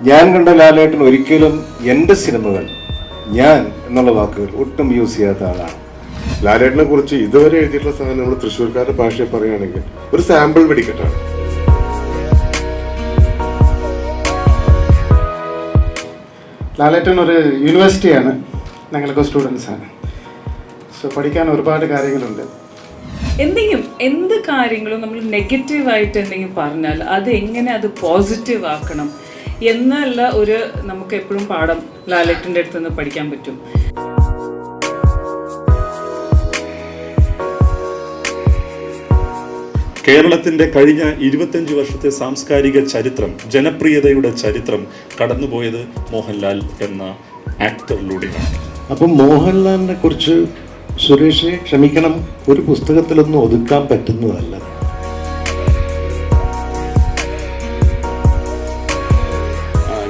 ഞാൻ കണ്ട ലാലേട്ടൻ ഒരിക്കലും എൻ്റെ സിനിമകൾ ഞാൻ എന്നുള്ള വാക്കുകൾ ഒട്ടും യൂസ് ചെയ്യാത്ത ആളാണ്. ലാലേട്ടനെ കുറിച്ച് ഇതുവരെ എഴുതിയിട്ടുള്ള സാധനം നമ്മൾ തൃശ്ശൂർക്കാരുടെ ഭാഷയിൽ പറയുകയാണെങ്കിൽ ഒരു സാമ്പിൾ വെടിക്കെട്ടാണ്. ലാലേട്ടൻ ഒരു യൂണിവേഴ്സിറ്റിയാണ്, ഞങ്ങളൊക്കെ സ്റ്റുഡൻസാണ്. സോ പഠിക്കാൻ ഒരുപാട് കാര്യങ്ങളുണ്ട്. എന്ത് കാര്യങ്ങളും നമ്മൾ നെഗറ്റീവായിട്ട് എന്തെങ്കിലും പറഞ്ഞാൽ അത് എങ്ങനെ അത് പോസിറ്റീവ് ആക്കണം എന്നുള്ള ഒരു നമുക്ക് എപ്പോഴും പാഠം ലാലേട്ടൻ്റെ അടുത്ത് നിന്ന് പഠിക്കാൻ പറ്റും. കേരളത്തിന്റെ കഴിഞ്ഞ 25 വർഷത്തെ സാംസ്കാരിക ചരിത്രം, ജനപ്രിയതയുടെ ചരിത്രം കടന്നുപോയത് മോഹൻലാൽ എന്ന ആക്ടറിലൂടെയാണ്. അപ്പം മോഹൻലാലിനെ കുറിച്ച് സുരേഷ് ക്ഷമിക്കണം, ഒരു പുസ്തകത്തിലൊന്നും ഒതുക്കാൻ പറ്റുന്നതല്ല.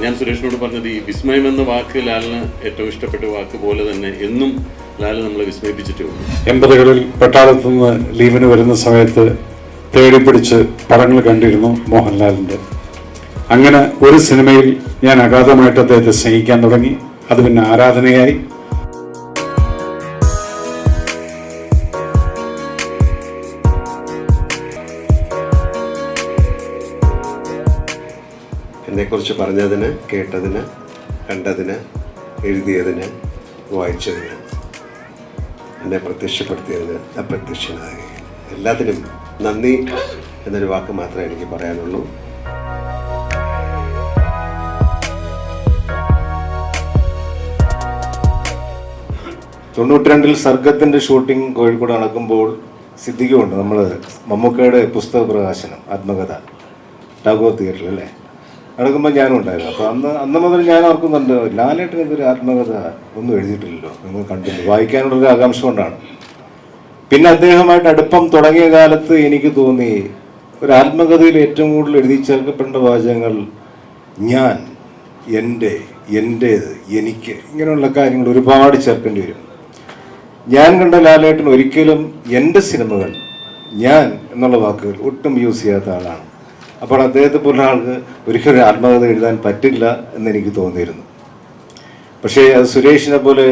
ഞാൻ സുരേഷിനോട് പറഞ്ഞത് ഈ വിസ്മയം എന്ന വാക്ക് ലാലിന് ഏറ്റവും ഇഷ്ടപ്പെട്ട വാക്ക് പോലെ തന്നെ എന്നും ലാൽ നമ്മളെ വിസ്മയിപ്പിച്ചിട്ടേ ഉള്ളൂ. 80കളിൽ പട്ടാളത്തു നിന്ന് ലീവിന് വരുന്ന സമയത്ത് തേടിപ്പിടിച്ച് പടങ്ങൾ കണ്ടിരുന്നു മോഹൻലാലിൻ്റെ. അങ്ങനെ ഒരു സിനിമയിൽ ഞാൻ അഗാധമായിട്ട് അദ്ദേഹത്തെ സ്നേഹിക്കാൻ തുടങ്ങി. അത് പിന്നെ ആരാധനയായി. എന്നെക്കുറിച്ച് പറഞ്ഞതിന്, കേട്ടതിന്, കണ്ടതിന്, എഴുതിയതിന്, വായിച്ചതിന്, എന്നെ പ്രത്യക്ഷപ്പെടുത്തിയതിന്, അപ്രത്യക്ഷനായ എല്ലാത്തിനും നന്ദി എന്നൊരു വാക്ക് മാത്രമേ എനിക്ക് പറയാനുള്ളൂ. തൊണ്ണൂറ്റിരണ്ടിൽ സർഗത്തിൻ്റെ ഷൂട്ടിംഗ് കോഴിക്കോട് നടക്കുമ്പോൾ സിദ്ധിക്കുമുണ്ട്. നമ്മൾ മമ്മൂക്കയുടെ പുസ്തക പ്രകാശനം, ആത്മകഥ, ടാഗോർ തിയേറ്ററിൽ അല്ലേ, നടക്കുമ്പോൾ ഞാനും ഉണ്ടായിരുന്നു. അപ്പോൾ അന്ന് മുതൽ ഞാൻ ഓർക്കുന്നുണ്ട്, ലാലേട്ടൻ ഇതൊരു ആത്മകഥ ഒന്നും എഴുതിയിട്ടില്ലല്ലോ, നിങ്ങൾ കണ്ടില്ല, വായിക്കാനുള്ളൊരു ആകാംക്ഷ കൊണ്ടാണ്. പിന്നെ അദ്ദേഹമായിട്ട് അടുപ്പം തുടങ്ങിയ കാലത്ത് എനിക്ക് തോന്നി ഒരു ആത്മകഥയിൽ ഏറ്റവും കൂടുതൽ എഴുതി ചേർക്കപ്പെടേണ്ട വാചകങ്ങൾ ഞാൻ, എൻ്റേത്, എനിക്ക്, ഇങ്ങനെയുള്ള കാര്യങ്ങൾ ഒരുപാട് ചേർക്കേണ്ടി വരും. ഞാൻ കണ്ട ലാലേട്ടൻ ഒരിക്കലും എൻ്റെ സിനിമകൾ ഞാൻ എന്നുള്ള വാക്കുകൾ ഒട്ടും യൂസ് ചെയ്യാത്ത ആളാണ്. അപ്പോൾ അദ്ദേഹത്തെ പോലുള്ള ആൾക്ക് ഒരിക്കലും ആത്മകഥ എഴുതാൻ പറ്റില്ല എന്നെനിക്ക് തോന്നിയിരുന്നു. പക്ഷേ അത് സുരേഷിനെ പോലെ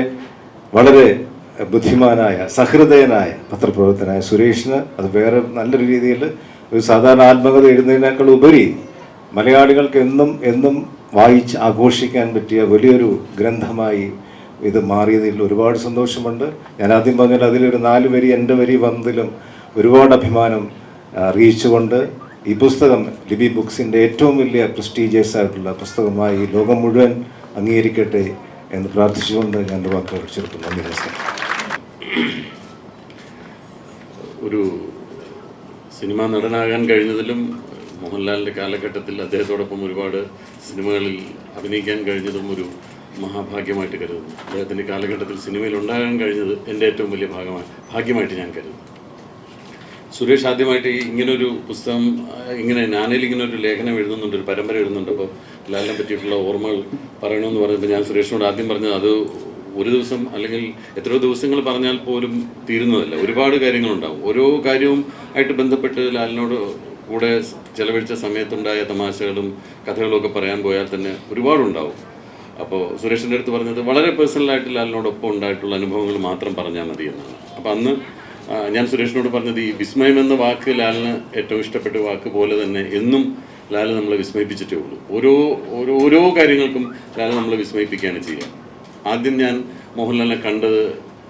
വളരെ ബുദ്ധിമാനായ, സഹൃദയനായ പത്രപ്രവർത്തനായ സുരേഷിന് അത് വേറെ നല്ലൊരു രീതിയിൽ ഒരു സാധാരണ ആത്മകഥ എഴുതുന്നതിനേക്കാൾ ഉപരി മലയാളികൾക്ക് എന്നും വായിച്ച് ആഘോഷിക്കാൻ പറ്റിയ വലിയൊരു ഗ്രന്ഥമായി ഇത് മാറിയതിൽ ഒരുപാട് സന്തോഷമുണ്ട്. ഞാൻ ആദ്യം പറഞ്ഞാൽ അതിലൊരു 4 വരി എൻ്റെ വരി വന്നതിലും ഒരുപാട് അഭിമാനം അറിയിച്ചുകൊണ്ട് ഈ പുസ്തകം ലിബി ബുക്സിൻ്റെ ഏറ്റവും വലിയ പ്രസ്റ്റീജിയസ് ആയിട്ടുള്ള പുസ്തകമായി ലോകം മുഴുവൻ അംഗീകരിക്കട്ടെ എന്ന് പ്രാർത്ഥിച്ചുകൊണ്ട് ഞാൻ എൻ്റെ വാക്കുകൾ ചേർക്കുന്നു. നന്ദി, നമസ്കാരം. ഒരു സിനിമാ നടനാകാൻ കഴിഞ്ഞതിലും മോഹൻലാലിൻ്റെ കാലഘട്ടത്തിൽ അദ്ദേഹത്തോടൊപ്പം ഒരുപാട് സിനിമകളിൽ അഭിനയിക്കാൻ കഴിഞ്ഞതും ഒരു മഹാഭാഗ്യമായിട്ട് കരുതുന്നു. അദ്ദേഹത്തിൻ്റെ കാലഘട്ടത്തിൽ സിനിമയിൽ ഉണ്ടാകാൻ കഴിഞ്ഞത് എൻ്റെ ഏറ്റവും വലിയ ഭാഗ്യമായിട്ട് ഞാൻ കരുതുന്നു. സുരേഷ് ആദ്യമായിട്ട് ഇങ്ങനൊരു പുസ്തകം, ഞാനിൽ ഇങ്ങനൊരു ലേഖനം എഴുതുന്നുണ്ട്, ഒരു പരമ്പര എഴുതുന്നുണ്ട്. അപ്പോൾ ലാലിനെ പറ്റിയിട്ടുള്ള ഓർമ്മകൾ പറയണമെന്ന് പറഞ്ഞപ്പോൾ ഞാൻ സുരേഷിനോട് ആദ്യം പറഞ്ഞത് അത് ഒരു ദിവസം അല്ലെങ്കിൽ എത്രയോ ദിവസങ്ങൾ പറഞ്ഞാൽ പോലും തീരുന്നതല്ല. ഒരുപാട് കാര്യങ്ങളുണ്ടാകും. ഓരോ കാര്യവും ആയിട്ട് ബന്ധപ്പെട്ട് ലാലിനോട് കൂടെ ചെലവഴിച്ച സമയത്തുണ്ടായ തമാശകളും കഥകളും ഒക്കെ പറയാൻ പോയാൽ തന്നെ ഒരുപാടുണ്ടാവും. അപ്പോൾ സുരേഷിൻ്റെ അടുത്ത് പറഞ്ഞത് വളരെ പേഴ്സണലായിട്ട് ലാലിനോടൊപ്പം ഉണ്ടായിട്ടുള്ള അനുഭവങ്ങൾ മാത്രം പറഞ്ഞാൽ മതി എന്നാണ്. അപ്പോൾ അന്ന് ഞാൻ സുരേഷിനോട് പറഞ്ഞത് ഈ വിസ്മയം എന്ന വാക്ക് ലാലിന് ഏറ്റവും ഇഷ്ടപ്പെട്ട വാക്ക് പോലെ തന്നെ എന്നും ലാൽ നമ്മളെ വിസ്മയിപ്പിച്ചിട്ടേ ഉള്ളൂ. ഓരോ കാര്യങ്ങൾക്കും ലാൽ നമ്മളെ വിസ്മയിപ്പിക്കുകയാണ് ചെയ്യുക. ആദ്യം ഞാൻ മോഹൻലാലിനെ കണ്ടത്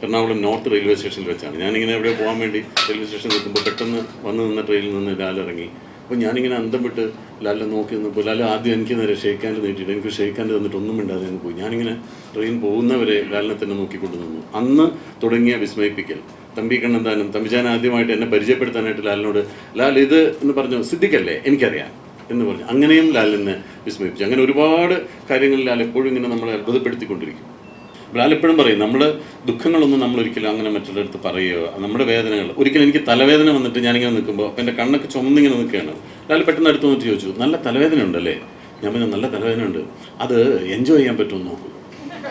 എറണാകുളം നോർത്ത് റെയിൽവേ സ്റ്റേഷനിൽ വെച്ചാണ്. ഞാനിങ്ങനെ എവിടെ പോകാൻ വേണ്ടി റെയിൽവേ സ്റ്റേഷനിൽ നിൽക്കുമ്പോൾ പെട്ടെന്ന് വന്ന് നിന്ന ട്രെയിനിൽ നിന്ന് ലാൽ ഇറങ്ങി. അപ്പോൾ ഞാനിങ്ങനെ അന്തം വിട്ട് ലാലിനെ നോക്കി നിന്നപ്പോൾ ലാൽ ആദ്യം എനിക്ക് നേരെ ഷെയ്ക്കാൻഡ് നീട്ടിയിട്ട് എനിക്ക് ഷെയ്ക്കാൻഡ് തന്നിട്ട് ഒന്നും മിണ്ടാതെ അങ്ങ് പോയി. ഞാനിങ്ങനെ ട്രെയിൻ പോകുന്നവരെ ലാലിനെ തന്നെ നോക്കിക്കൊണ്ട് നിന്നു. അന്ന് തുടങ്ങിയ വിസ്മയിപ്പിക്കൽ. തമ്പി കണ്ണന്താനം, തമ്പിച്ചാൻ ആദ്യമായിട്ട് എന്നെ പരിചയപ്പെടുത്താനായിട്ട് ലാലിനോട് ലാൽ ഇത് എന്ന് പറഞ്ഞു, സിദ്ദിഖല്ലേ എനിക്കറിയാം എന്ന് പറഞ്ഞു. അങ്ങനെയും ലാലിനെ വിസ്മയിപ്പിച്ചു. അങ്ങനെ ഒരുപാട് കാര്യങ്ങളിൽ ലാൽ എപ്പോഴും ഇങ്ങനെ നമ്മളെ അത്ഭുതപ്പെടുത്തിക്കൊണ്ടിരിക്കും. ലാൽ എപ്പോഴും പറയും നമ്മുടെ ദുഃഖങ്ങളൊന്നും നമ്മളൊരിക്കലും അങ്ങനെ മറ്റുള്ളവരടുത്ത് പറയുക, നമ്മുടെ വേദനകൾ. ഒരിക്കലും എനിക്ക് തലവേദന വന്നിട്ട് ഞാനിങ്ങനെ നിൽക്കുമ്പോൾ അപ്പം എൻ്റെ കണ്ണൊക്കെ ചുമന്നിങ്ങനെ നിൽക്കുകയാണ്. ലാൽ പെട്ടെന്ന് അടുത്ത് വന്നിട്ട് ചോദിച്ചു, നല്ല തലവേദന ഉണ്ടല്ലേ? ഞാൻ പറഞ്ഞു നല്ല തലവേദന ഉണ്ട്, അത് എൻജോയ് ചെയ്യാൻ പറ്റുമെന്ന് നോക്കൂ.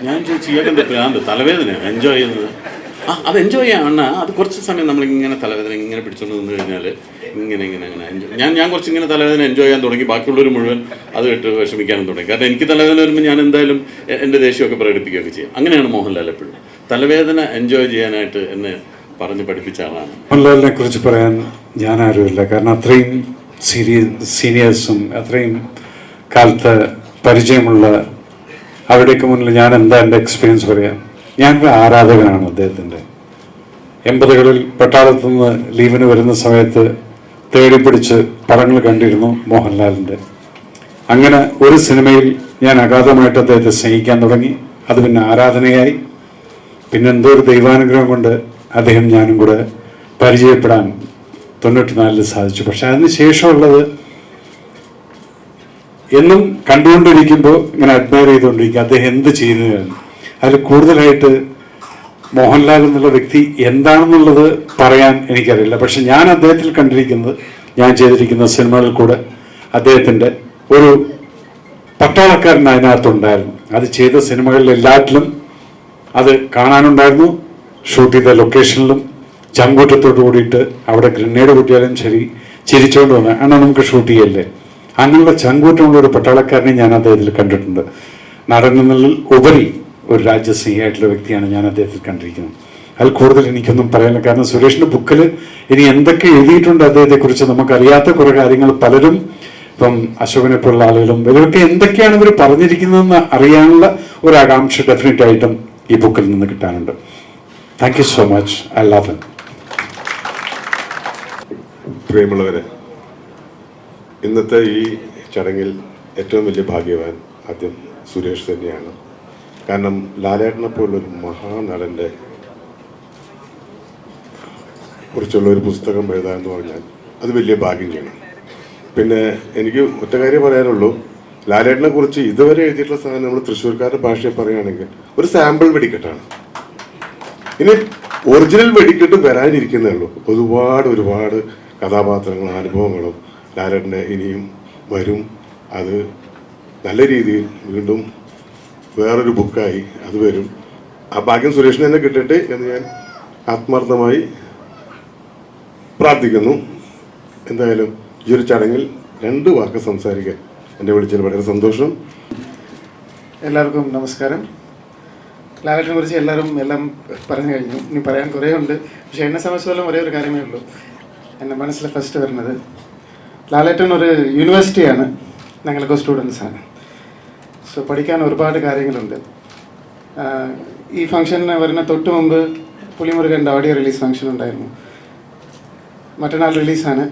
ഞാൻ ചോദിച്ചു ഇയാൾക്ക് എന്താ ഭ്രാന്ത്, തലവേദന എൻജോയ് ചെയ്യുന്നത്? അത് എൻജോയ് ചെയ്യാൻ അത് കുറച്ച് സമയം നമ്മളിങ്ങനെ തലവേദന ഇങ്ങനെ പിടിച്ചുകൊണ്ട് നിന്ന് കഴിഞ്ഞാൽ ഇങ്ങനെ എൻജോയ് ഞാൻ കുറച്ച് ഇങ്ങനെ തലവേദന എൻജോയ് ചെയ്യാൻ തുടങ്ങി. ബാക്കിയുള്ളവർ മുഴുവൻ അത് കേട്ട് വിഷമിക്കാനും തുടങ്ങി. കാരണം എനിക്ക് തലവേദന വരുമ്പോൾ ഞാൻ എന്തായാലും എൻ്റെ ദേഷ്യമൊക്കെ പ്രകടിപ്പിക്കുകയൊക്കെ ചെയ്യും. അങ്ങനെയാണ് മോഹൻലാൽ എപ്പോഴും തലവേദന എൻജോയ് ചെയ്യാനായിട്ട് എന്നെ പറഞ്ഞ് പഠിപ്പിച്ച ആളാണ്. മോഹൻലാലിനെ കുറിച്ച് പറയാൻ ഞാൻ ആരുമില്ല. കാരണം അത്രയും സീനിയേഴ്സും അത്രയും കാലത്ത് പരിചയമുള്ള അവിടേക്ക് മുന്നിൽ ഞാൻ എന്താ എൻ്റെ എക്സ്പീരിയൻസ് പറയാം. ഞാനൊരു ആരാധകനാണ് അദ്ദേഹത്തിൻ്റെ. 80കളിൽ പട്ടാളത്തു നിന്ന് ലീവിന് വരുന്ന സമയത്ത് തേടിപ്പിടിച്ച് പടങ്ങൾ കണ്ടിരുന്നു മോഹൻലാലിൻ്റെ. അങ്ങനെ ഒരു സിനിമയിൽ ഞാൻ അഗാധമായിട്ട് അദ്ദേഹത്തെ സ്നേഹിക്കാൻ തുടങ്ങി. അത് പിന്നെ ആരാധനയായി. പിന്നെ എന്തോ ഒരു ദൈവാനുഗ്രഹം കൊണ്ട് അദ്ദേഹം ഞാനും കൂടെ പരിചയപ്പെടാൻ 94 സാധിച്ചു. പക്ഷെ അതിന് ശേഷമുള്ളത് എന്നും കണ്ടുകൊണ്ടിരിക്കുമ്പോൾ ഇങ്ങനെ അഡ്മയർ ചെയ്തുകൊണ്ടിരിക്കുക അദ്ദേഹം എന്ത് ചെയ്യുന്നതാണ്. അതിൽ കൂടുതലായിട്ട് മോഹൻലാൽ എന്നുള്ള വ്യക്തി എന്താണെന്നുള്ളത് പറയാൻ എനിക്കറിയില്ല. പക്ഷെ ഞാൻ അദ്ദേഹത്തിൽ കണ്ടിരിക്കുന്നത്, ഞാൻ ചെയ്തിരിക്കുന്ന സിനിമകളിൽ കൂടെ അദ്ദേഹത്തിൻ്റെ ഒരു പട്ടാളക്കാരൻ അതിനകത്തുണ്ടായിരുന്നു. അത് ചെയ്ത സിനിമകളിൽ എല്ലാറ്റിലും അത് കാണാനുണ്ടായിരുന്നു. ഷൂട്ട് ചെയ്ത ലൊക്കേഷനിലും ചങ്കൂറ്റത്തോട് കൂടിയിട്ട് അവിടെ ഗ്രനേഡ് പൊട്ടിയാലും ശരി ചിരിച്ചുകൊണ്ട് വന്ന അണ്ണാ നമുക്ക് ഷൂട്ട് ചെയ്യല്ലേ, അങ്ങനെയുള്ള ചങ്കൂറ്റമുള്ള ഒരു പട്ടാളക്കാരനെ ഞാൻ അദ്ദേഹത്തിൽ കണ്ടിട്ടുണ്ട്. നടനുകളിൽ ഉപരി ഒരു രാജ്യസ്നേഹിയായിട്ടുള്ള വ്യക്തിയാണ് ഞാൻ അദ്ദേഹത്തിൽ കണ്ടിരിക്കുന്നത്. അതിൽ കൂടുതൽ എനിക്കൊന്നും പറയാനില്ല. കാരണം സുരേഷിൻ്റെ ബുക്കിൽ ഇനി എന്തൊക്കെ എഴുതിയിട്ടുണ്ട് അദ്ദേഹത്തെക്കുറിച്ച് നമുക്കറിയാത്ത കുറേ കാര്യങ്ങൾ പലരും, ഇപ്പം അശോകനെ പോലുള്ള ആളുകളും ഇവരൊക്കെ എന്തൊക്കെയാണ് ഇവർ പറഞ്ഞിരിക്കുന്നതെന്ന് അറിയാനുള്ള ഒരു ആകാംക്ഷ ഡെഫിനറ്റ് ആയിട്ടും ഈ ബുക്കിൽ നിന്ന് കിട്ടാനുണ്ട്. Thank you so much. I love him. പ്രിയമുള്ളവരെ, ഇന്നത്തെ ഈ ചടങ്ങിൽ ഏറ്റവും വലിയ ഭാഗ്യവാൻ ആദ്യം സുരേഷ് തന്നെയാണ്. കാരണം ലാലേട്ടനെ പോലുള്ളൊരു മഹാനടൻ്റെ കുറിച്ചുള്ള ഒരു പുസ്തകം എഴുതുക എന്ന് പറഞ്ഞാൽ അത് വലിയ ഭാഗ്യം ചെയ്യണം. പിന്നെ എനിക്ക് ഒറ്റ കാര്യം പറയാനുള്ളൂ, ലാലേട്ടനെ കുറിച്ച് ഇതുവരെ എഴുതിയിട്ടുള്ള സാധനം നമ്മൾ തൃശ്ശൂർക്കാരുടെ ഭാഷയിൽ പറയുകയാണെങ്കിൽ ഒരു സാമ്പിൾ വെടിക്കെട്ടാണ്. ഇനി ഒറിജിനൽ വെടിക്കെട്ട് വരാനിരിക്കുന്നേ ഉള്ളൂ. ഒരുപാട് കഥാപാത്രങ്ങളും അനുഭവങ്ങളും ലാലേട്ടൻ്റെ ഇനിയും വരും. അത് നല്ല രീതിയിൽ വീണ്ടും വേറൊരു ബുക്കായി അത് വരും. ആ ഭാഗ്യം സുരേഷിന് തന്നെ കിട്ടട്ടെ എന്ന് ഞാൻ ആത്മാർത്ഥമായി പ്രാർത്ഥിക്കുന്നു. എന്തായാലും ഈ ഒരു ചടങ്ങിൽ 2 വാക്ക് സംസാരിക്കാൻ എന്നെ വിളിച്ചതിൽ വളരെ സന്തോഷം. എല്ലാവർക്കും നമസ്കാരം. ലാലേട്ടനെ കുറിച്ച് എല്ലാം പറഞ്ഞു കഴിഞ്ഞു. ഇനി പറയാൻ കുറേ ഉണ്ട്. പക്ഷേ എന്നെ സംബന്ധിച്ചിടത്തോളം ഒരേ ഒരു കാര്യമേ ഉള്ളൂ എൻ്റെ മനസ്സിൽ ഫസ്റ്റ് വരുന്നത്. ലാലേട്ടൻ ഒരു യൂണിവേഴ്സിറ്റിയാണ്, ഞങ്ങളൊക്കെ സ്റ്റുഡൻസാണ്. സോ പഠിക്കാൻ ഒരുപാട് കാര്യങ്ങളുണ്ട്. ഈ ഫംഗ്ഷന് വരുന്ന തൊട്ട് മുമ്പ് പുലിമുരുകൻ്റെ ഓഡിയോ റിലീസ് ഫംഗ്ഷൻ ഉണ്ടായിരുന്നു. മറ്റന്നാൾ റിലീസാണ്.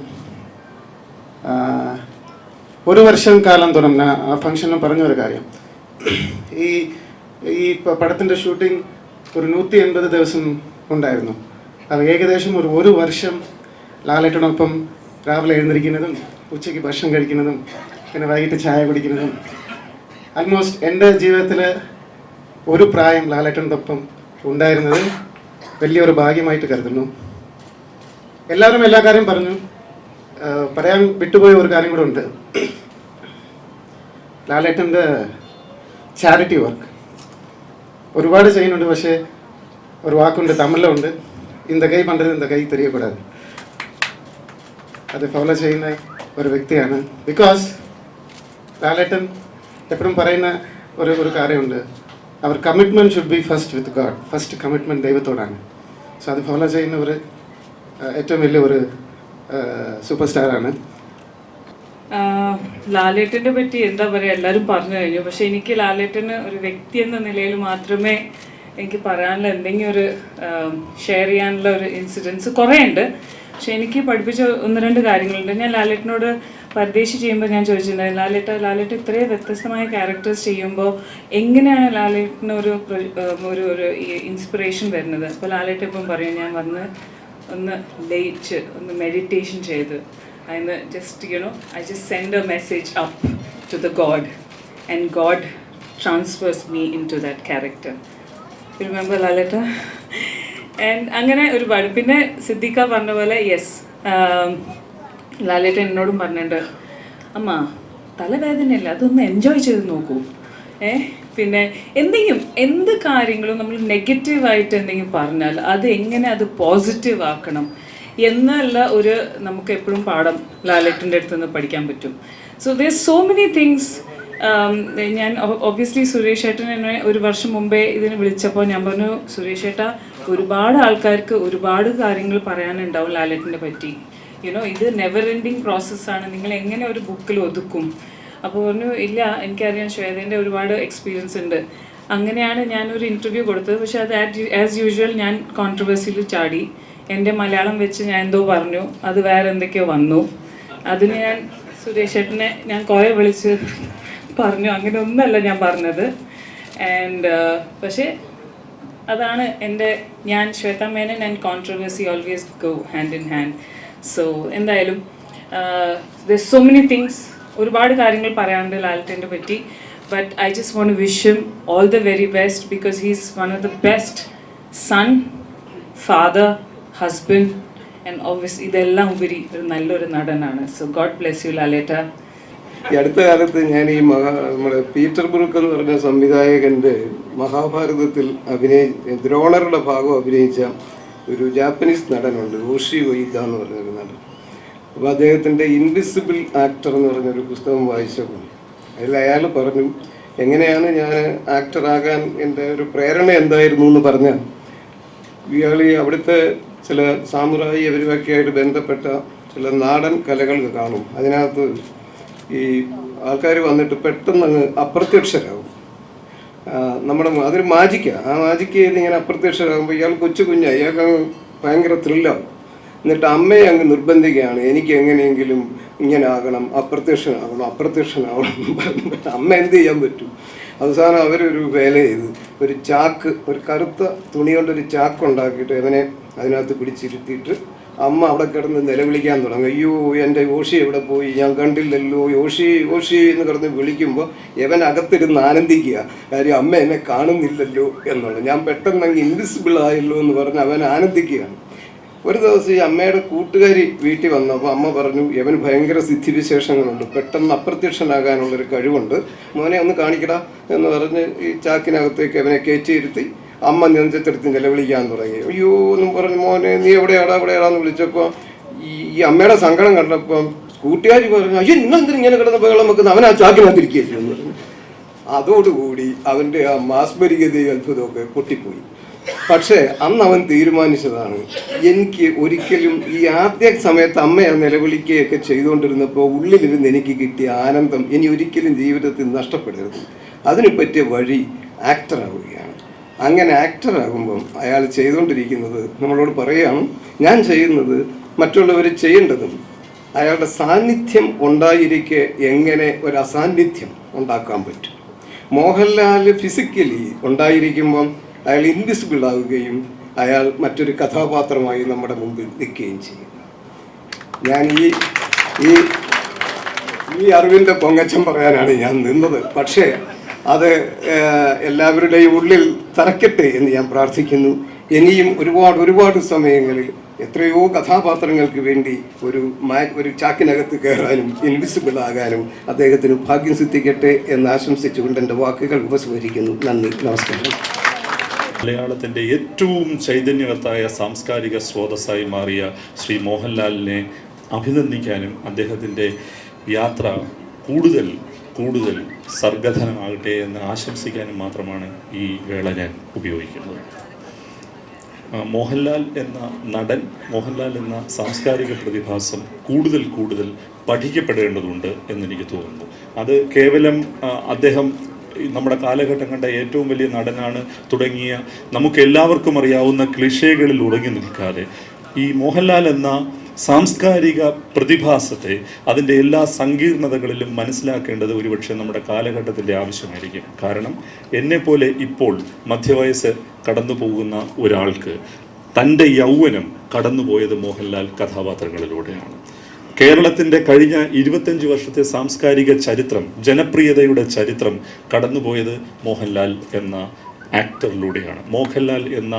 1 വർഷം കാലം തുടങ്ങുന്ന ആ ഫംഗ്ഷനിൽ പറഞ്ഞൊരു കാര്യം, ഈ പടത്തിൻ്റെ ഷൂട്ടിംഗ് ഒരു 180 ദിവസം ഉണ്ടായിരുന്നു. അത് ഏകദേശം ഒരു വർഷം ലാലേട്ടനൊപ്പം രാവിലെ എഴുന്നേൽക്കുന്നതും ഉച്ചയ്ക്ക് ഭക്ഷണം കഴിക്കുന്നതും പിന്നെ വൈകിട്ട് ചായ കുടിക്കുന്നതും. ആൽമോസ്റ്റ് എൻ്റെ ജീവിതത്തിൽ ഒരു പ്രായം ലാലേട്ടനൊപ്പം ഉണ്ടായിരുന്നത് വലിയൊരു ഭാഗ്യമായിട്ട് കരുതുന്നു. എല്ലാവരും എല്ലാ കാര്യം പറഞ്ഞു. പറയാൻ വിട്ടുപോയ ഒരു കാര്യം കൂടെ ഉണ്ട്. ലാലേട്ടൻ്റെ ചാരിറ്റി വർക്ക് ഒരുപാട് ചെയ്യുന്നുണ്ട്. പക്ഷേ ഒരു വാക്കുണ്ട്, തമിഴിലുണ്ട്, இந்த കൈ പണ്ടത് இந்த കൈ തെരിയപ്പെടാതെ. അത് ഫോളോ ചെയ്യുന്ന ഒരു വ്യക്തിയാണ്. ബിക്കോസ് ലാലേട്ടൻ എപ്പോഴും പറയുന്ന ഒരു കാര്യമുണ്ട്, അവർ commitment should be first with God. First commitment ദൈവത്തോടാണ്. സോ അത് ഫോളോ ചെയ്യുന്ന ഒരു ഏറ്റവും വലിയ ഒരു സൂപ്പർ സ്റ്റാറാണ്. ലാലേട്ടനെ പറ്റി എന്താ പറയുക, എല്ലാവരും പറഞ്ഞു കഴിഞ്ഞു. പക്ഷെ എനിക്ക് ലാലേട്ടന് ഒരു വ്യക്തി എന്ന നിലയിൽ മാത്രമേ എനിക്ക് പറയാനുള്ള എന്തെങ്കിലും ഒരു ഷെയർ ചെയ്യാനുള്ള ഒരു ഇൻസിഡൻസ് കുറേ ഉണ്ട്. പക്ഷെ എനിക്ക് പഠിപ്പിച്ച 1-2 കാര്യങ്ങളുണ്ട്. ഞാൻ ലാലേട്ടനോട് പരദേശി ചെയ്യുമ്പോൾ ഞാൻ ചോദിച്ചിട്ടുണ്ടായിരുന്നു, ലാലേട്ട ഇത്രയും വ്യത്യസ്തമായ ക്യാരക്ടേഴ്സ് ചെയ്യുമ്പോൾ എങ്ങനെയാണ് ലാലേട്ടന് ഒരു ഇൻസ്പിറേഷൻ വരുന്നത്? അപ്പോൾ ലാലേട്ട ഇപ്പം പറയും, ഞാൻ വന്ന് ഒന്ന് ലയിച്ച് ഒന്ന് മെഡിറ്റേഷൻ ചെയ്ത് അതിന് I just send a message up to the God and God transfers me into that character. You remember Laleta? And അങ്ങനെ ഒരുപാട്. പിന്നെ സിദ്ദിഖ പറഞ്ഞ പോലെ യെസ്, ലാലേട്ട എന്നോടും പറഞ്ഞിട്ടുണ്ട്, അമ്മ തലവേദനയല്ല, അതൊന്ന് എൻജോയ് ചെയ്ത് നോക്കൂ. പിന്നെ എന്ത് കാര്യങ്ങളും നമ്മൾ നെഗറ്റീവായിട്ട് എന്തെങ്കിലും പറഞ്ഞാൽ അത് എങ്ങനെ അത് പോസിറ്റീവ് ആക്കണം എന്നുള്ള ഒരു നമുക്ക് എപ്പോഴും പാഠം ലാലേട്ടൻ്റെ അടുത്ത് നിന്ന് പഠിക്കാൻ പറ്റും. So there so many things. ഞാൻ ഒബ്വിയസ്ലി സുരേഷ് ഏട്ടൻ എന്നെ ഒരു വർഷം മുമ്പേ ഇതിന് വിളിച്ചപ്പോൾ ഞാൻ പറഞ്ഞു, സുരേഷ് ഏട്ടാ ഒരുപാട് ആൾക്കാർക്ക് ഒരുപാട് കാര്യങ്ങൾ പറയാനുണ്ടാവും ലാലേട്ടനെ പറ്റി. ഇത് നെവർ എൻഡിങ് പ്രോസസ്സാണ്, നിങ്ങൾ എങ്ങനെ ഒരു ബുക്കിൽ ഒതുക്കും? അപ്പോൾ പറഞ്ഞു, ഇല്ല എനിക്കറിയാം ശ്വേതേൻ്റെ ഒരുപാട് എക്സ്പീരിയൻസ് ഉണ്ട്. അങ്ങനെയാണ് ഞാനൊരു ഇൻ്റർവ്യൂ കൊടുത്തത്. പക്ഷേ അത് ആസ് യൂഷ്വൽ ഞാൻ കോൺട്രവേഴ്സിയിൽ ചാടി. എൻ്റെ മലയാളം വെച്ച് ഞാൻ എന്തോ പറഞ്ഞു, അത് വേറെ എന്തൊക്കെയോ വന്നു. അതിന് ഞാൻ സുരേഷ് ഏട്ടനെ ഞാൻ കുറേ വിളിച്ച് പറഞ്ഞു, അങ്ങനെ ഒന്നല്ല ഞാൻ പറഞ്ഞത്. പക്ഷേ അതാണ് ഞാൻ Shweta Menon and controversy always go hand in hand. So എന്തായാലും ദർ സോ മെനി തിങ്സ്, ഒരുപാട് കാര്യങ്ങൾ പറയാനുണ്ട് ലാലേട്ടനെ പറ്റി. But I just want to wish him all the very best because he is one of the best son, father, husband and obviously ഇതെല്ലാം ഉപരി ഒരു നല്ലൊരു നടനാണ്. സോ ഗോഡ് ബ്ലെസ് യു ലാലേട്ട. ഈ അടുത്ത കാലത്ത് ഞാൻ നമ്മുടെ പീറ്റർ ബ്രൂക്ക് എന്ന് പറഞ്ഞ സംവിധായകൻ്റെ മഹാഭാരതത്തിൽ ദ്രോണറുടെ ഭാഗം അഭിനയിച്ച ഒരു ജാപ്പനീസ് നടനുണ്ട്, ഓഷി ഒയിദ എന്ന് പറഞ്ഞൊരു നടൻ. അപ്പോൾ അദ്ദേഹത്തിൻ്റെ ഇൻവിസിബിൾ ആക്ടർ എന്ന് പറഞ്ഞൊരു പുസ്തകം വായിച്ചപ്പോൾ അതിൽ അയാൾ പറഞ്ഞു, എങ്ങനെയാണ് ഞാൻ ആക്ടറാകാൻ എൻ്റെ ഒരു പ്രേരണ എന്തായിരുന്നു എന്ന് പറഞ്ഞാൽ, ഇയാൾ അവിടുത്തെ ചില സാമുറായി അവരുമൊക്കെയായിട്ട് ബന്ധപ്പെട്ട ചില നാടൻ കലകൾ കാണും. അതിനകത്ത് ഈ ആൾക്കാർ വന്നിട്ട് പെട്ടെന്ന് അങ്ങ് അപ്രത്യക്ഷരാകും. അതൊരു മാജിക്കാണ്. ആ മാജിക്ക് ചെയ്ത് ഇങ്ങനെ അപ്രത്യക്ഷരാകുമ്പോൾ ഇയാൾ കൊച്ചു കുഞ്ഞായി, ഇയാൾക്ക് ഭയങ്കര ത്രില്ലാവും. എന്നിട്ട് അമ്മയെ അങ്ങ് നിർബന്ധിക്കുകയാണ്, എനിക്ക് എങ്ങനെയെങ്കിലും ഇങ്ങനെ ആകണം, അപ്രത്യക്ഷനാവണം എന്ന് പറഞ്ഞിട്ട് അമ്മ എന്ത് ചെയ്യാൻ പറ്റും? അവസാനം അവരൊരു വേല ചെയ്ത് ഒരു കറുത്ത തുണി കൊണ്ടൊരു ചാക്ക് ഉണ്ടാക്കിയിട്ട് അവനെ അതിനകത്ത് പിടിച്ചിരുത്തിയിട്ട് അമ്മ അവിടെ കിടന്ന് നിലവിളിക്കാൻ തുടങ്ങും, അയ്യോ എൻ്റെ ഓഷി എവിടെ പോയി, ഞാൻ കണ്ടില്ലല്ലോ, ഓഷി ഓഷി എന്ന് കിടന്ന് വിളിക്കുമ്പോൾ ഇവൻ അകത്തിരുന്ന് ആനന്ദിക്കുക, കാര്യം അമ്മ എന്നെ കാണുന്നില്ലല്ലോ എന്നുള്ളത്. ഞാൻ പെട്ടെന്ന് അങ്ങ് ഇൻവിസിബിൾ ആയല്ലോ എന്ന് പറഞ്ഞ് അവൻ ആനന്ദിക്കുകയാണ്. ഒരു ദിവസം ഈ അമ്മയുടെ കൂട്ടുകാരി വീട്ടിൽ വന്നപ്പോൾ അമ്മ പറഞ്ഞു, ഇവന് ഭയങ്കര സിദ്ധിവിശേഷങ്ങളുണ്ട്, പെട്ടെന്ന് അപ്രത്യക്ഷനാകാനുള്ളൊരു കഴിവുണ്ട്, മോനെ ഒന്ന് കാണിക്കടാ എന്ന് പറഞ്ഞ് ഈ ചാക്കിനകത്തേക്ക് അവനെ കയറ്റിയിരുത്തി അമ്മ നെഞ്ചത്തെടുത്ത് നിലവിളിക്കാൻ തുടങ്ങി. അയ്യോ എന്നും പറഞ്ഞു, മോനെ നീ എവിടെയാടാന്ന് വിളിച്ചപ്പോൾ ഈ അമ്മയുടെ സങ്കടം കണ്ടപ്പം കൂട്ടുകാരി പറഞ്ഞു, അയ്യോ നിങ്ങൾ എന്തിനും ഇങ്ങനെ കിടന്ന് ബഹളം വെക്കുന്ന, അവൻ ആ ചാക്കിനകത്തിരിക്കുകയല്ലോ എന്ന് പറഞ്ഞു. അതോടുകൂടി അവൻ്റെ ആ മാസ്മരികതയും അത്ഭുതമൊക്കെ പൊട്ടിപ്പോയി. പക്ഷേ അന്ന് അവൻ തീരുമാനിച്ചതാണ്, എനിക്ക് ഒരിക്കലും ഈ ആദ്യ സമയത്ത് അമ്മ ആ നിലവിളിക്കുകയൊക്കെ ചെയ്തുകൊണ്ടിരുന്നപ്പോൾ ഉള്ളിലിരുന്ന് എനിക്ക് കിട്ടിയ ആനന്ദം ഇനി ഒരിക്കലും ജീവിതത്തിൽ നഷ്ടപ്പെടരുത്. അതിന് പറ്റിയ വഴി ആക്ടറാവുകയാണ്. അങ്ങനെ ആക്ടറാകുമ്പം അയാൾ ചെയ്തുകൊണ്ടിരിക്കുന്നത് നമ്മളോട് പറയുകയാണ്, ഞാൻ ചെയ്യുന്നത് മറ്റുള്ളവർ ചെയ്യേണ്ടതും അയാളുടെ സാന്നിധ്യം ഉണ്ടായിരിക്കെ എങ്ങനെ ഒരു അസാന്നിധ്യം ഉണ്ടാക്കാൻ പറ്റും. മോഹൻലാൽ ഫിസിക്കലി ഉണ്ടായിരിക്കുമ്പം അയാൾ ഇൻവിസിബിൾ ആവുകയും അയാൾ മറ്റൊരു കഥാപാത്രമായി നമ്മുടെ മുമ്പിൽ നിൽക്കുകയും ചെയ്യും. ഞാൻ ഈ അറിവിൻ്റെ പൊങ്ങച്ചം പറയാനാണ് ഞാൻ നിന്നത്. പക്ഷേ അത് എല്ലാവരുടെയും ഉള്ളിൽ തറക്കട്ടെ എന്ന് ഞാൻ പ്രാർത്ഥിക്കുന്നു. ഇനിയും ഒരുപാട് സമയങ്ങളിൽ എത്രയോ കഥാപാത്രങ്ങൾക്ക് വേണ്ടി ഒരു ചാക്കിനകത്ത് കയറാനും ഇൻവിസിബിൾ ആകാനും അദ്ദേഹത്തിന് ഭാഗ്യം സിദ്ധിക്കട്ടെ എന്ന് ആശംസിച്ചുകൊണ്ട് എൻ്റെ വാക്കുകൾ ഉപസംഹരിക്കുന്നു. നന്ദി, നമസ്കാരം. മലയാളത്തിൻ്റെ ഏറ്റവും ചൈതന്യവത്തായ സാംസ്കാരിക സ്രോതസ്സായി മാറിയ ശ്രീ മോഹൻലാലിനെ അഭിനന്ദിക്കാനും അദ്ദേഹത്തിൻ്റെ യാത്ര കൂടുതൽ സർഗധനമാകട്ടെ എന്ന് ആശംസിക്കാനും മാത്രമാണ് ഈ വേള ഞാൻ ഉപയോഗിക്കുന്നത്. മോഹൻലാൽ എന്ന നടൻ, മോഹൻലാൽ എന്ന സാംസ്കാരിക പ്രതിഭാസം കൂടുതൽ പഠിക്കപ്പെടേണ്ടതുണ്ട് എന്നെനിക്ക് തോന്നുന്നു. അത് കേവലം അദ്ദേഹം നമ്മുടെ കാലഘട്ടം കണ്ട ഏറ്റവും വലിയ നടനാണ് തുടങ്ങിയ നമുക്ക് എല്ലാവർക്കും അറിയാവുന്ന ക്ലിഷേകളിൽ ഉറങ്ങി നിൽക്കാതെ ഈ മോഹൻലാൽ എന്ന സാംസ്കാരിക പ്രതിഭാസത്തെ അതിൻ്റെ എല്ലാ സങ്കീർണതകളിലും മനസ്സിലാക്കേണ്ടത് ഒരുപക്ഷെ നമ്മുടെ കാലഘട്ടത്തിൻ്റെ ആവശ്യമായിരിക്കും. കാരണം എന്നെപ്പോലെ ഇപ്പോൾ മധ്യവയസ്സ് കടന്നു പോകുന്ന ഒരാൾക്ക് തൻ്റെ യൗവനം കടന്നുപോയത് മോഹൻലാൽ കഥാപാത്രങ്ങളിലൂടെയാണ്. കേരളത്തിൻ്റെ കഴിഞ്ഞ 25 വർഷത്തെ സാംസ്കാരിക ചരിത്രം, ജനപ്രിയതയുടെ ചരിത്രം കടന്നുപോയത് മോഹൻലാൽ എന്ന ആക്ടറിലൂടെയാണ്. മോഹൻലാൽ എന്ന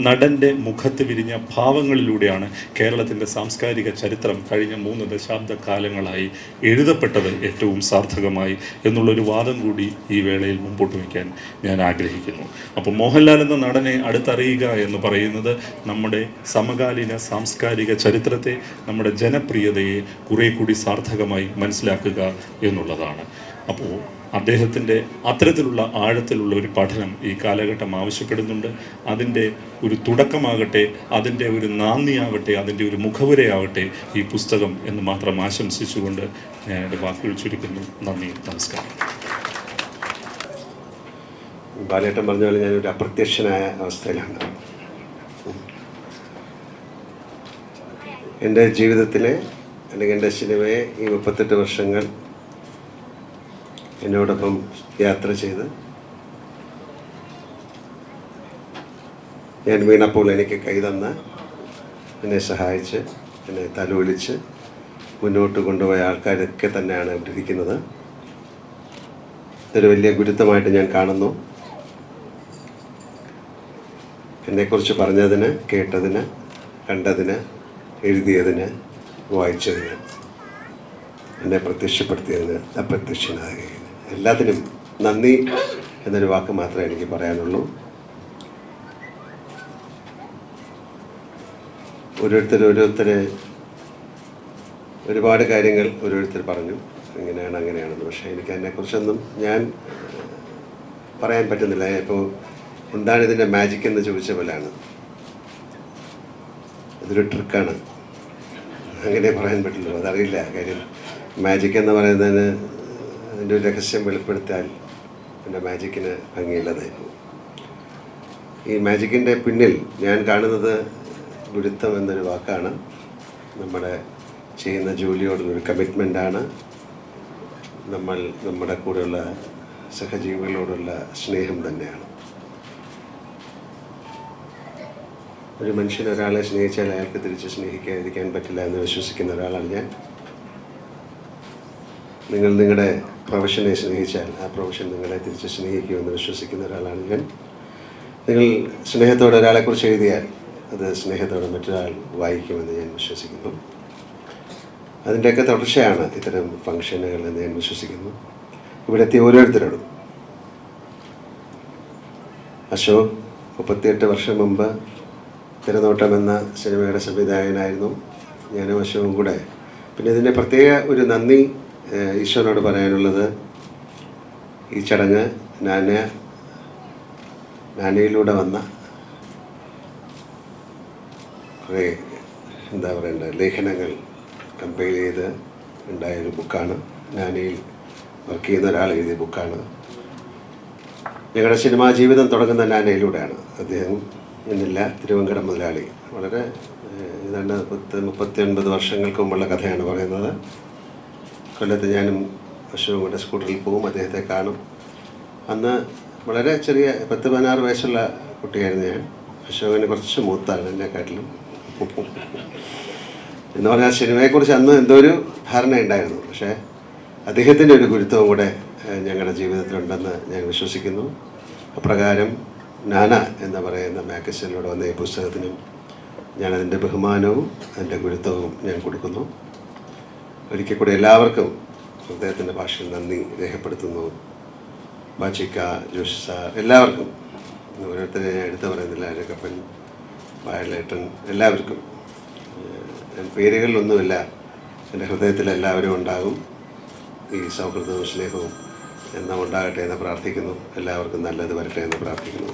നടൻ്റെ മുഖത്ത് വിരിഞ്ഞ ഭാവങ്ങളിലൂടെയാണ് കേരളത്തിൻ്റെ സാംസ്കാരിക ചരിത്രം കഴിഞ്ഞ 3 ദശാബ്ദ കാലങ്ങളായി എഴുതപ്പെട്ടത് ഏറ്റവും സാർത്ഥകമായി എന്നുള്ളൊരു വാദം കൂടി ഈ വേളയിൽ മുമ്പോട്ട് വയ്ക്കാൻ ഞാൻ ആഗ്രഹിക്കുന്നു. അപ്പോൾ മോഹൻലാൽ എന്ന നടനെ അടുത്തറിയുക എന്ന് പറയുന്നത് നമ്മുടെ സമകാലീന സാംസ്കാരിക ചരിത്രത്തെ, നമ്മുടെ ജനപ്രിയതയെ കുറേ കൂടി സാർത്ഥകമായി മനസ്സിലാക്കുക എന്നുള്ളതാണ്. അപ്പോൾ അദ്ദേഹത്തിൻ്റെ അത്തരത്തിലുള്ള ആഴത്തിലുള്ള ഒരു പഠനം ഈ കാലഘട്ടം ആവശ്യപ്പെടുന്നുണ്ട്. അതിൻ്റെ ഒരു തുടക്കമാകട്ടെ, അതിൻ്റെ ഒരു നാന്ദിയാവട്ടെ, അതിൻ്റെ ഒരു മുഖവുരയാവട്ടെ ഈ പുസ്തകം എന്ന് മാത്രം ആശംസിച്ചുകൊണ്ട് ഞാൻ എൻ്റെ വാക്കുകൾ ചുരുക്കുന്നു. നന്ദി, നമസ്കാരം. ബാലേട്ടൻ പറഞ്ഞ പോലെ ഞാനൊരു അപ്രത്യക്ഷനായ അവസ്ഥയിലാണ്. എൻ്റെ ജീവിതത്തിലെ അല്ലെങ്കിൽ എൻ്റെ സിനിമയെ ഈ 38 വർഷങ്ങൾ എന്നോടൊപ്പം യാത്ര ചെയ്ത് ഞാൻ വീണപ്പോൾ എനിക്ക് കൈതന്ന് എന്നെ സഹായിച്ച് എന്നെ തലോലിച്ച് മുന്നോട്ട് കൊണ്ടുപോയ ആൾക്കാരൊക്കെ തന്നെയാണ് ഇവിടെ ഇരിക്കുന്നത്. ഇതൊരു വലിയ ഗുരുത്വമായിട്ട് ഞാൻ കാണുന്നു. എന്നെക്കുറിച്ച് പറഞ്ഞതിന്, കേട്ടതിന്, കണ്ടതിന്, എഴുതിയതിന്, വായിച്ചതിന്, എന്നെ പ്രത്യക്ഷപ്പെടുത്തിയതിന്, അപ്രത്യക്ഷനായ എല്ലാത്തിനും നന്ദി എന്നൊരു വാക്ക് മാത്രമേ എനിക്ക് പറയാനുള്ളൂ. ഓരോരുത്തരെ ഒരുപാട് കാര്യങ്ങൾ ഓരോരുത്തർ പറഞ്ഞു, ഇങ്ങനെയാണ് അങ്ങനെയാണെന്ന്. പക്ഷേ എനിക്ക് അതിനെക്കുറിച്ചൊന്നും ഞാൻ പറയാൻ പറ്റുന്നില്ല. ഇപ്പോൾ എന്താണ് ഇതിൻ്റെ മാജിക് എന്ന് ചോദിച്ച പോലെയാണ്. ഇതൊരു ട്രിക്കാണ്, അങ്ങനെ പറയാൻ പറ്റുള്ളൂ. അതറിയില്ല. കാര്യം മാജിക് എന്ന് പറയുന്നതിന് അതിൻ്റെ ഒരു രഹസ്യം വെളിപ്പെടുത്താൻ എൻ്റെ മാജിക്കിന് ഭംഗിയില്ലതായിരുന്നു. ഈ മാജിക്കിൻ്റെ പിന്നിൽ ഞാൻ കാണുന്നത് ഗുരുത്വം എന്നൊരു വാക്കാണ്. നമ്മുടെ ചെയ്യുന്ന ജോലിയോടുള്ളൊരു കമ്മിറ്റ്മെൻ്റാണ്. നമ്മുടെ കൂടെയുള്ള സഹജീവികളോടുള്ള സ്നേഹം തന്നെയാണ്. ഒരു മനുഷ്യൻ ഒരാളെ സ്നേഹിച്ചാൽ അയാൾക്ക് തിരിച്ച് സ്നേഹിക്കാതിരിക്കാൻ പറ്റില്ല എന്ന് വിശ്വസിക്കുന്ന ഒരാളാണ് ഞാൻ. നിങ്ങൾ നിങ്ങളുടെ പ്രൊഫഷനെ സ്നേഹിച്ചാൽ ആ പ്രൊഫഷൻ നിങ്ങളെ തിരിച്ച് സ്നേഹിക്കുമെന്ന് വിശ്വസിക്കുന്ന ഒരാളാണ് ഞാൻ. നിങ്ങൾ സ്നേഹത്തോടെ ഒരാളെക്കുറിച്ച് എഴുതിയാൽ അത് സ്നേഹത്തോടെ മറ്റൊരാൾ വായിക്കുമെന്ന് ഞാൻ വിശ്വസിക്കുന്നു. അതിൻ്റെയൊക്കെ തുടർച്ചയാണ് ഇത്തരം ഫംഗ്ഷനുകൾ എന്ന് ഞാൻ വിശ്വസിക്കുന്നു. ഇവിടെ എത്തിയ ഓരോരുത്തരോടും. അശോക് 38 വർഷം മുമ്പ് തിരനോട്ടം എന്ന സിനിമയുടെ സംവിധായകനായിരുന്നു. ഞാനും അശോകും കൂടെ. പിന്നെ ഇതിൻ്റെ പ്രത്യേക ഒരു നന്ദി ഈശ്വരനോട് പറയാനുള്ളത്, ഈ ചടങ്ങ് നാനയിലൂടെ വന്ന കുറേ എന്താ പറയേണ്ടത് ലേഖനങ്ങൾ കമ്പൈൽ ചെയ്ത് ഉണ്ടായൊരു ബുക്കാണ്. നാനയിൽ വർക്ക് ചെയ്യുന്ന ഒരാൾ എഴുതിയ ബുക്കാണ്. ഞങ്ങളുടെ സിനിമാ ജീവിതം തുടങ്ങുന്ന നാനയിലൂടെയാണ്. അദ്ദേഹം എന്നില്ല തിരുവങ്കടം മുതലാളി. വളരെ ഏതാണ്ട് 39 വർഷങ്ങൾക്ക് മുമ്പുള്ള കഥയാണ് പറയുന്നത്. കൊല്ലത്ത് ഞാനും അശോകും കൂടെ സ്കൂട്ടറിൽ പോകും, അദ്ദേഹത്തെ കാണും. അന്ന് വളരെ ചെറിയ 10-16 വയസ്സുള്ള കുട്ടിയായിരുന്നു ഞാൻ. അശോകന് കുറച്ച് മൂത്താണ് എന്നെക്കാട്ടിലും. എന്ന് പറഞ്ഞാൽ സിനിമയെക്കുറിച്ച് അന്ന് എന്തോ ഒരു ധാരണ ഉണ്ടായിരുന്നു. പക്ഷേ അദ്ദേഹത്തിൻ്റെ ഒരു ഗുരുത്വവും കൂടെ ഞങ്ങളുടെ ജീവിതത്തിലുണ്ടെന്ന് ഞാൻ വിശ്വസിക്കുന്നു. അപ്രകാരം നാന എന്ന് പറയുന്ന മാഗസിനിലൂടെ വന്ന ഈ പുസ്തകത്തിനും ഞാനതിൻ്റെ ബഹുമാനവും അതിൻ്റെ ഗുരുത്വവും ഞാൻ കൊടുക്കുന്നു. ഒരിക്കൽ കൂടെ എല്ലാവർക്കും അദ്ദേഹത്തിൻ്റെ ഭാഷയിൽ നന്ദി രേഖപ്പെടുത്തുന്നു. ബാച്ചിക്ക, ജോഷി സാർ, എല്ലാവർക്കും, ഓരോരുത്തരെ ഞാൻ എടുത്തു പറയുന്നില്ല, രകപ്പൻ, വയലേട്ടൻ, എല്ലാവർക്കും. പേരുകളിലൊന്നുമില്ല, എൻ്റെ ഹൃദയത്തിൽ എല്ലാവരും ഉണ്ടാകും. ഈ സൗഹൃദവും സ്നേഹവും എന്നും ഉണ്ടാകട്ടെ എന്ന് പ്രാർത്ഥിക്കുന്നു. എല്ലാവർക്കും നല്ലത് വരട്ടെ എന്ന് പ്രാർത്ഥിക്കുന്നു.